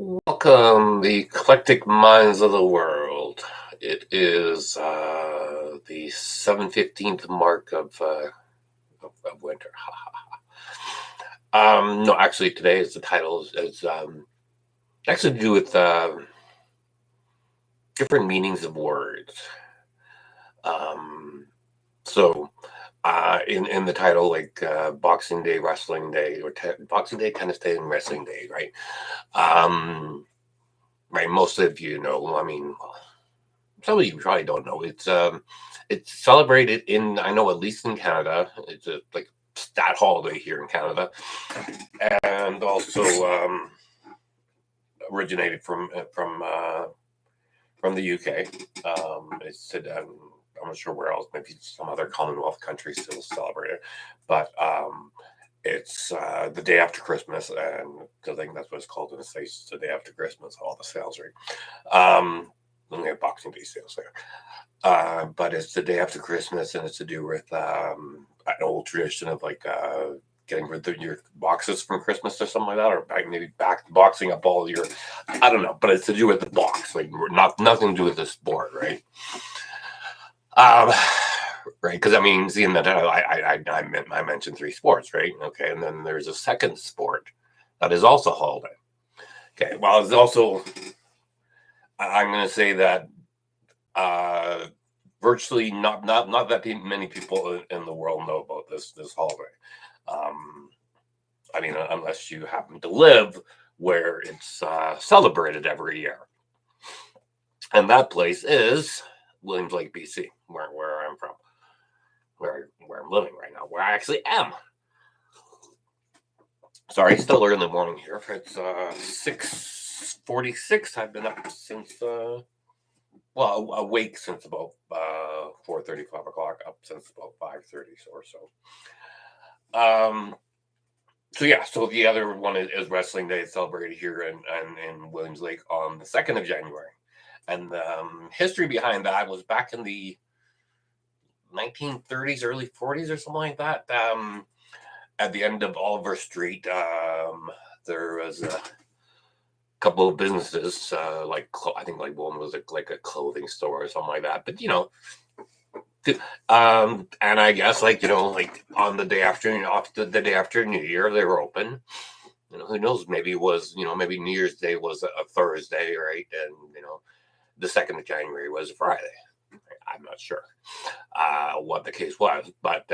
Welcome, the eclectic minds of the world. It is the 7/15th mark of winter. No, actually, today is the title is actually to do with different meanings of words. So, in the title, like Boxing Day, Wrestling Day, or Boxing Day, Tennis Day, and Wrestling Day, right? Right. Most of you know. I mean, some of you probably don't know. It's celebrated in, I know, at least in Canada. It's a like stat holiday here in Canada, and also originated from the UK. It's I'm not sure where else. Maybe some other Commonwealth countries still celebrate it, but it's the day after Christmas, and I think that's what it's called in the States. It's the day after Christmas. All the sales, right? We have Boxing Day sales there. But it's the day after Christmas, and it's to do with an old tradition of like getting rid of your boxes from Christmas or something like that, or maybe boxing up all your, I don't know, but it's to do with the box, like nothing to do with the sport, right? Right, because I mean, seeing that I mentioned three sports, right? Okay, and then there's a second sport that is also holiday. Okay, well, it's also, I'm going to say that virtually not that many people in the world know about this holiday. I mean, unless you happen to live where it's celebrated every year, and that place is Williams Lake, BC, where I'm from, where I'm living right now, where I actually am. Sorry, still early in the morning here. It's 6:46. I've been up since well, awake since about 4:30, 5 o'clock, up since about 5:30 or so. So yeah, so the other one is Wrestling Day. It's celebrated here in Williams Lake on the 2nd of January. And the history behind that was back in the 1930s, early 40s, or something like that. At the end of Oliver Street, there was a couple of businesses, like I think like one was like a clothing store or something like that. But you know, and I guess like like on the day after the day after New Year they were open. Who knows? Maybe it was maybe New Year's Day was a Thursday, right? And the 2nd of January was a Friday. I'm not sure what the case was, but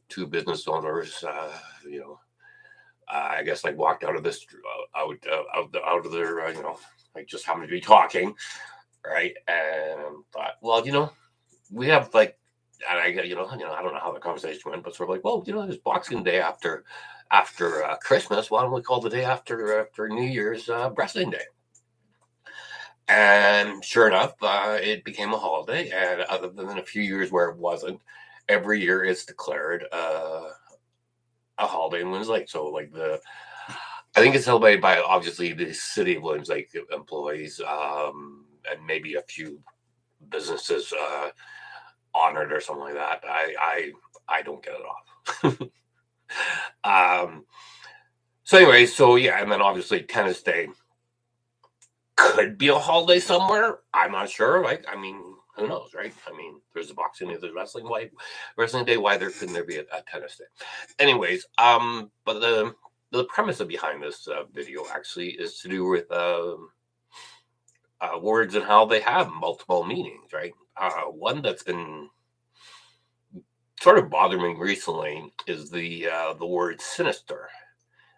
two business owners, I guess like walked out of this out of their like just happened to be talking, right? And thought, well, we have like, and I don't know how the conversation went, but sort of like, well, there's Boxing Day after Christmas. Why don't we call the day after New Year's Wrestling Day? And sure enough, it became a holiday. And other than a few years where it wasn't, every year it's declared a holiday in Williams Lake. So like I think it's celebrated by obviously the city of Williams Lake employees, and maybe a few businesses honored or something like that. I don't get it off. So anyway, so yeah, and then obviously Tennis Day could be a holiday somewhere. I'm not sure. Like, I mean, who knows, right? I mean, there's a Boxing Day, there's Wrestling Day. Why couldn't there be a Tennis Day? Anyways, but the premise behind this video actually is to do with words and how they have multiple meanings, right? One that's been sort of bothering me recently is the word sinister,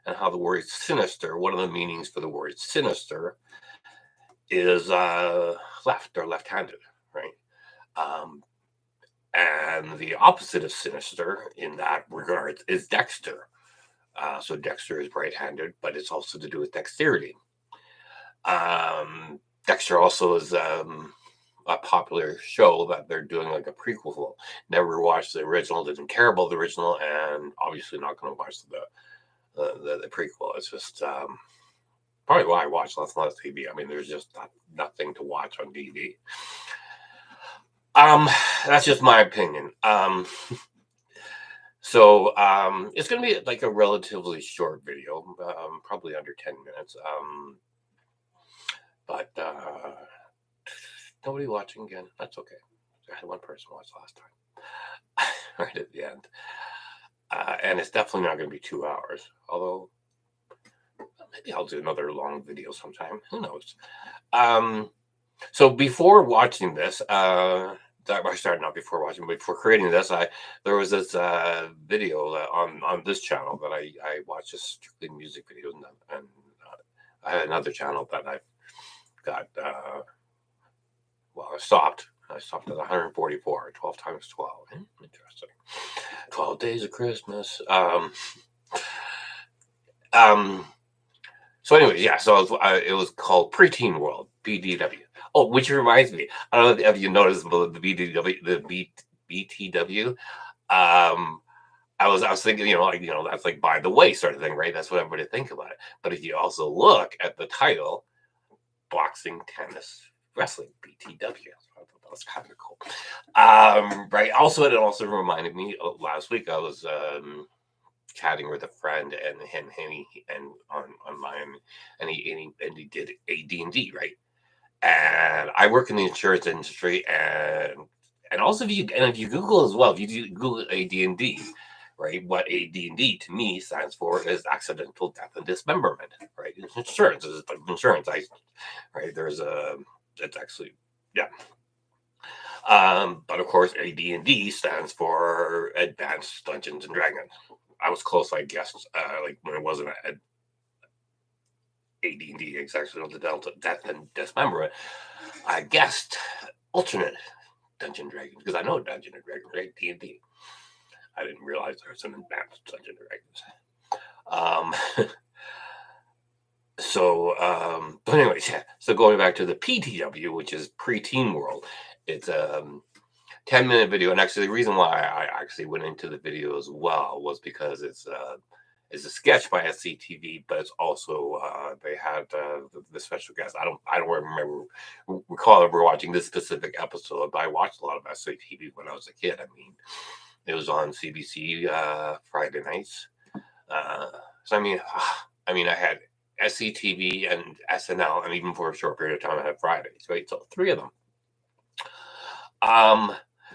and how the word sinister. One of the meanings for the word sinister is left or left-handed, right? And the opposite of sinister in that regard is dexter. So dexter is right-handed, but it's also to do with dexterity. Dexter also is a popular show that they're doing like a prequel for. Never watched the original, didn't care about the original, and obviously not going to watch the prequel. It's just probably why I watch less TV. I mean, there's just nothing to watch on TV. That's just my opinion. So it's going to be like a relatively short video, probably under 10 minutes. But nobody watching again. That's okay. I had one person watch last time, right at the end. And it's definitely not going to be 2 hours. Although maybe I'll do another long video sometime. Who knows? So before watching this, not before watching, but before creating this, there was this video on this channel that I watch just strictly music videos, and I had another channel that I got. I stopped. I stopped at 144, 12 times 12. Interesting. 12 days of Christmas. So anyways, yeah, so it was called Preteen World, BDW. Oh, which reminds me, I don't know if you noticed the BTW. I was thinking, that's like by the way sort of thing, right? That's what everybody think about it. But if you also look at the title, boxing, tennis, wrestling, BTW. I thought that was kind of cool. Right. Also, it also reminded me last week I was chatting with a friend and online, and he did AD&D, right? And I work in the insurance industry, and also if you Google as well, if you Google AD&D, right? What AD&D to me stands for is accidental death and dismemberment, right? Insurance is like insurance. Right? It's actually, yeah. But of course, AD&D stands for Advanced Dungeons and Dragons. I was close, I guess, like when it wasn't AD&D, exactly the Delta Death and Dismemberment. I guessed alternate Dungeon Dragons because I know Dungeon and Dragons, right? D&D. I didn't realize there was an Advanced Dungeon Dragons. But anyways, yeah. So going back to the PTW, which is Preteen World, it's a 10-minute video. And actually, the reason why I actually went into the video as well was because it's a sketch by SCTV, but it's also they had the special guest. I don't recall ever watching this specific episode, but I watched a lot of SCTV when I was a kid. I mean, it was on CBC Friday nights. So I mean, I had SCTV and SNL, and even for a short period of time, I had Fridays, right? So 3 of them.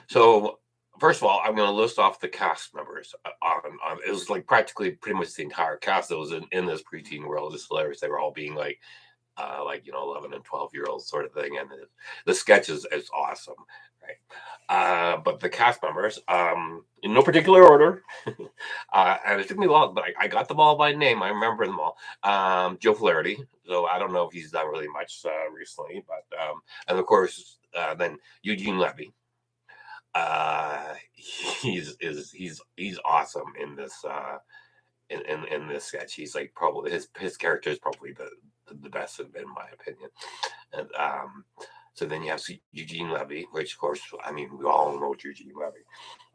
So first of all, I'm going to list off the cast members. It was like practically pretty much the entire cast that was in this Preteen World. It's hilarious. They were all being like 11 and 12-year-olds sort of thing, and the sketch is awesome, right? But the cast members, in no particular order, and it took me a while, but I got them all by name. I remember them all. Joe Flaherty. So I don't know if he's done really much recently, but and of course then Eugene Levy. He's awesome in this in this sketch. He's like probably his character is probably the best in my opinion. And so then you have Eugene Levy, which of course, I mean, we all know Eugene Levy,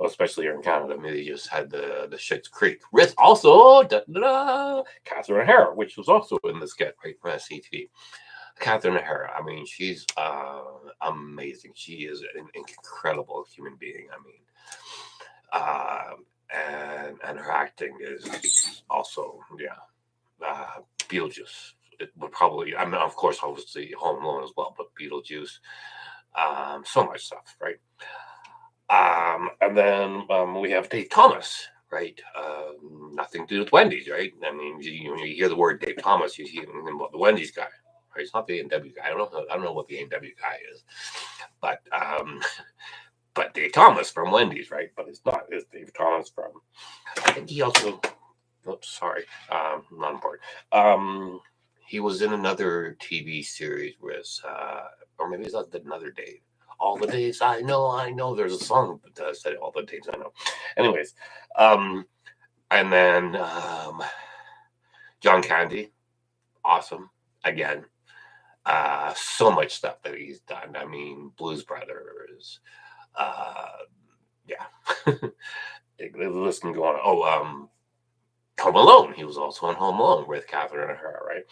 especially here in Canada. I mean, he just had the Schitt's Creek with also Catherine O'Hara, which was also in the sketch, right, from SCTV. Catherine O'Hara, I mean, she's amazing. She is an incredible human being. I mean, and her acting is also, Beetlejuice. It would probably, I mean, of course, obviously Home Alone as well, but Beetlejuice, so much stuff, right? And then we have Dave Thomas, right? Nothing to do with Wendy's, right? I mean, you hear the word Dave Thomas, you hear about the Wendy's guy. Right? It's not the A&W guy. I don't know what the A&W guy is, but Dave Thomas from Wendy's, right? But it's not. It's Dave Thomas from. I think he also. Oops, sorry, not important. He was in another TV series with, or maybe it's another Dave. All the days I know. There's a song that said all the days I know. Anyways, and then John Candy, awesome again. So much stuff that he's done. I mean, Blues Brothers. Yeah. The list can go on. Oh, Home Alone. He was also on Home Alone with Catherine O'Hara, right?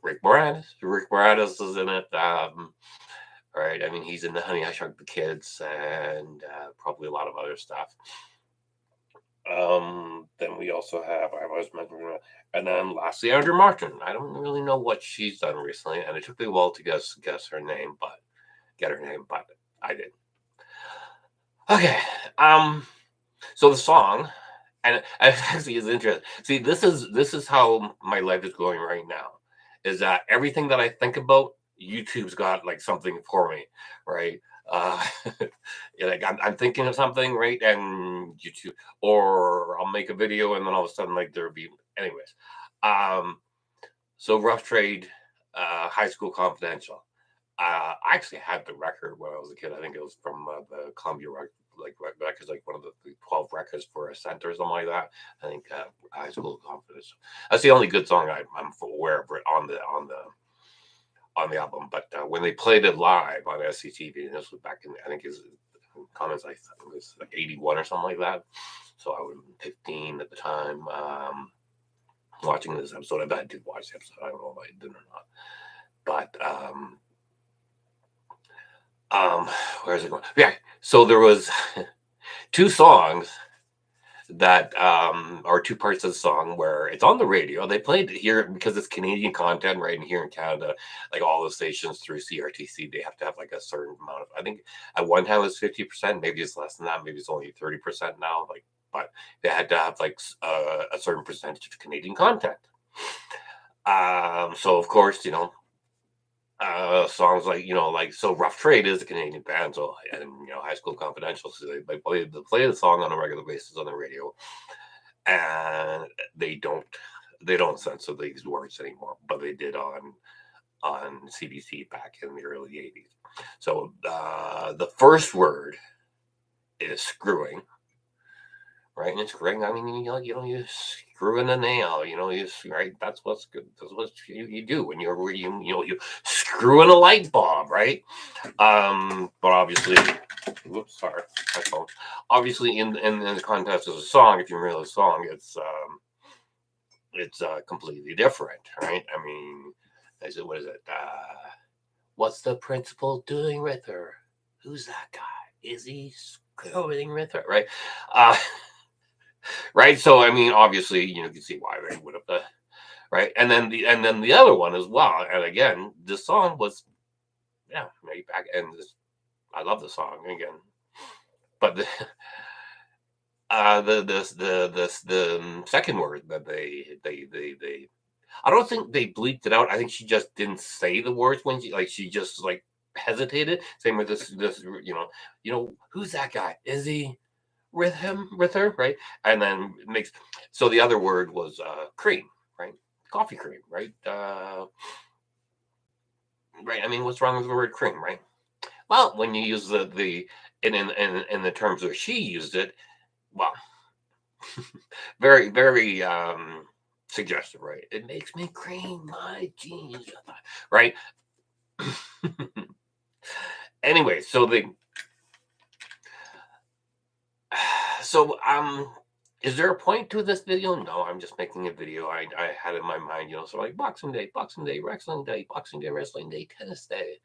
Rick Moranis. Rick Moranis is in it. Right. I mean, he's in the Honey I Shrunk the Kids and probably a lot of other stuff. Then we also have, I was mentioning, and then lastly, Andrew Martin. I don't really know what she's done recently, and it took me a while to guess her name, but I did. Okay. So the song, and it actually is interesting. See, this is how my life is going right now. Is that everything that I think about, YouTube's got like something for me, right? Uh, like I'm thinking of something, right, and YouTube, or I'll make a video, and then all of a sudden, like there'll be, anyways. Um, so Rough Trade, High School Confidential. I actually had the record when I was a kid. I think it was from the Columbia records, like one of the 12 records for a center or something like that. I think High School Confidence. That's the only good song I'm aware of it on the album. But when they played it live on SCTV, and this was back in, I think his comments, I thought it was like 81 or something like that. So I would have been 15 at the time. Watching this episode, I did watch the episode. I don't know if I did or not, but where's it going? Yeah, so there was two songs that are two parts of the song where it's on the radio. They played it here because it's Canadian content, right? And here in Canada, like all the stations through CRTC, they have to have like a certain amount of, I think at one time it was 50%, maybe it's less than that, maybe it's only 30% now, like, but they had to have like a certain percentage of Canadian content. So of course, songs like, like, so Rough Trade is a Canadian band, so, and High School Confidential, so they play the song on a regular basis on the radio, and they don't censor these words anymore, but they did on CBC back in the early 80s. So the first word is screwing, right? And screwing, I mean, you screw in a nail, right? That's what's good. That's what you do when you screw in a light bulb, right? But obviously, whoops, sorry, my phone. Obviously, in the context of a song, if you remember the song, it's completely different, right? I mean, what is it? What's the principal doing with her? Who's that guy? Is he screwing with her? Right? Uh, right. So I mean, obviously, you can see why they would have. Right, and then the other one as well. And again, this song was, yeah, made back, and I love the song again, but the second word that they I don't think they bleeped it out. I think she just didn't say the words when she just like hesitated. Same with this who's that guy? Is he with her, right? And then makes, so the other word was cream, right? Coffee cream, right? Right. I mean, what's wrong with the word cream, right? Well, when you use the in the terms where she used it, well, very, very suggestive, right? It makes me cream my jeans, right? Anyway, so is there a point to this video? No, I'm just making a video. I had in my mind, so like Boxing Day, Wrestling Day, Boxing Day, Wrestling Day, Tennis Day,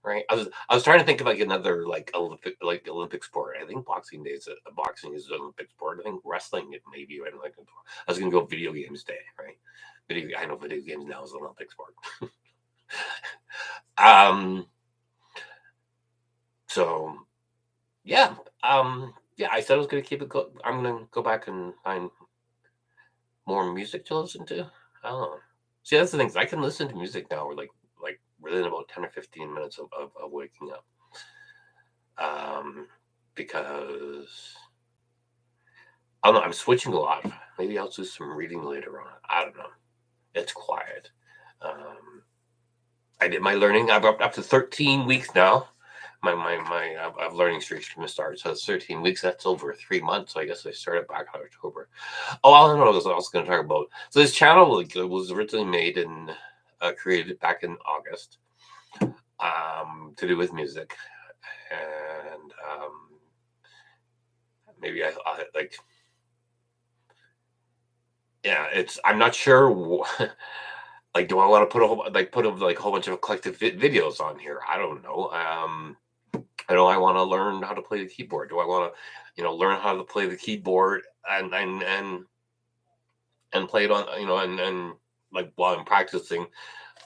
right? I was trying to think of like another like Olympic sport. I think boxing is an Olympic sport. I think wrestling it maybe. I was gonna go video games day, right? I know video games now is an Olympic sport. um. So yeah. Yeah. I said I was gonna keep it. I'm gonna go back and find more music to listen to. I don't know. See, that's the thing. I can listen to music now. Or like within about 10 or 15 minutes of waking up. Because I don't know, I'm switching a lot. Maybe I'll do some reading later on. I don't know. It's quiet. I did my learning. I've up to 13 weeks now. My learning streak's going to start. So it's 13 weeks. That's over 3 months. So I guess I started back in October. Oh, I don't know what I was going to talk about. So this channel was originally made and created back in August to do with music. And maybe I like, yeah, I'm not sure. Like, do I want to put a whole bunch of collective videos on here? I don't know. I want to learn how to play the keyboard. Do I want to, learn how to play the keyboard and play it on, and like while I'm practicing,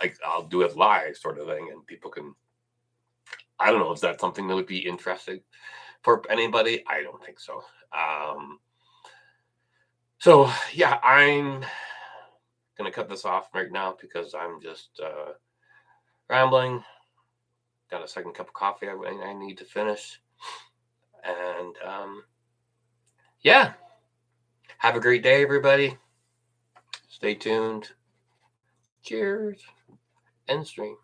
like I'll do it live sort of thing, and people can. I don't know, is that something that would be interesting for anybody? I don't think so. So yeah, I'm gonna cut this off right now because I'm just rambling. Got a second cup of coffee I need to finish, and yeah, have a great day, everybody. Stay tuned. Cheers. End stream.